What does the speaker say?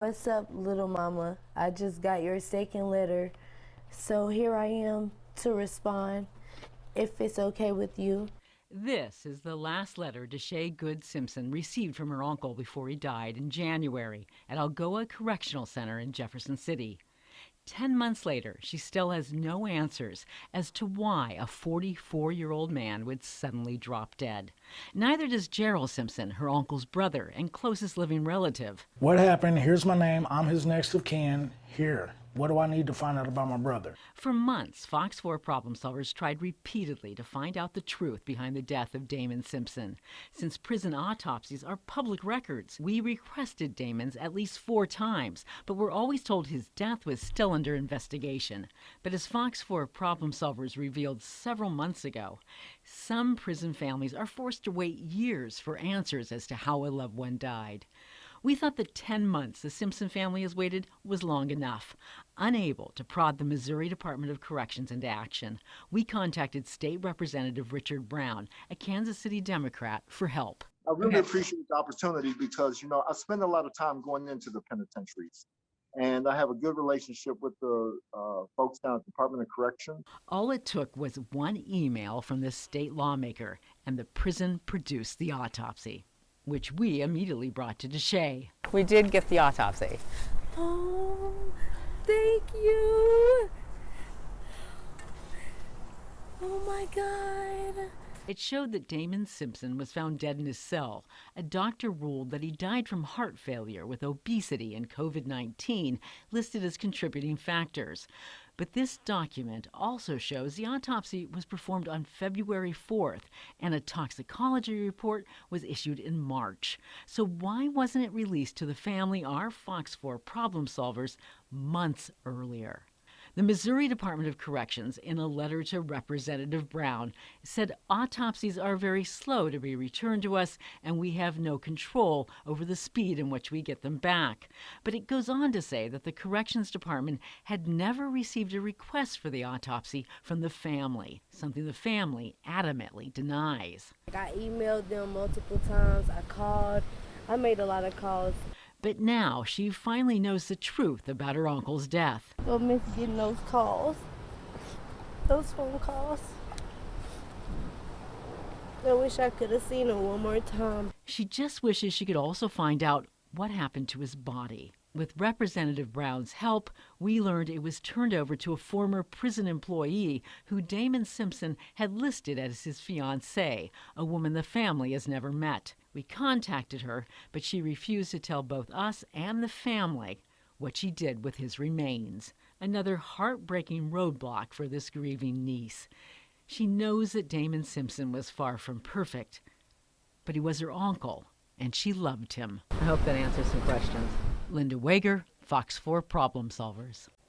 What's up, little mama? I just got your second letter, so here I am to respond, if it's okay with you. This is the last letter Deshae Good Simpson received from her uncle before he died in January at Algoa Correctional Center in Jefferson City. 10 months later, she still has no answers as to why a 44-year-old man would suddenly drop dead. Neither does Gerald Simpson, her uncle's brother and closest living relative. What happened? Here's my name. I'm his next of kin. Here. What do I need to find out about my brother? For months, Fox 4 problem solvers tried repeatedly to find out the truth behind the death of Damon Simpson. Since prison autopsies are public records, we requested Damon's at least 4 times, but were always told his death was still under investigation. But as Fox 4 problem solvers revealed several months ago, some prison families are forced to wait years for answers as to how a loved one died. We thought the 10 months the Simpson family has waited was long enough. Unable to prod the Missouri Department of Corrections into action, we contacted State Representative Richard Brown, a Kansas City Democrat, for help. I really appreciate the opportunity because, I spend a lot of time going into the penitentiaries. And I have a good relationship with the folks down at the Department of Correction. All it took was one email from this state lawmaker, and the prison produced the autopsy, which we immediately brought to Deshae. We did get the autopsy. Oh, thank you. Oh my God. It showed that Damon Simpson was found dead in his cell. A doctor ruled that he died from heart failure with obesity and COVID-19 listed as contributing factors. But this document also shows the autopsy was performed on February 4th and a toxicology report was issued in March. So why wasn't it released to the family, our Fox 4 problem solvers, months earlier? The Missouri Department of Corrections, in a letter to Representative Brown, said autopsies are very slow to be returned to us and we have no control over the speed in which we get them back. But it goes on to say that the Corrections Department had never received a request for the autopsy from the family, something the family adamantly denies. I emailed them multiple times. I called. I made a lot of calls. But now she finally knows the truth about her uncle's death. I miss getting those calls, those phone calls. I wish I could have seen him one more time. She just wishes she could also find out what happened to his body. With Representative Brown's help, we learned it was turned over to a former prison employee who Damon Simpson had listed as his fiancée, a woman the family has never met. We contacted her, but she refused to tell both us and the family what she did with his remains. Another heartbreaking roadblock for this grieving niece. She knows that Damon Simpson was far from perfect, but he was her uncle, and she loved him. I hope that answers some questions. Linda Wager, Fox 4 Problem Solvers.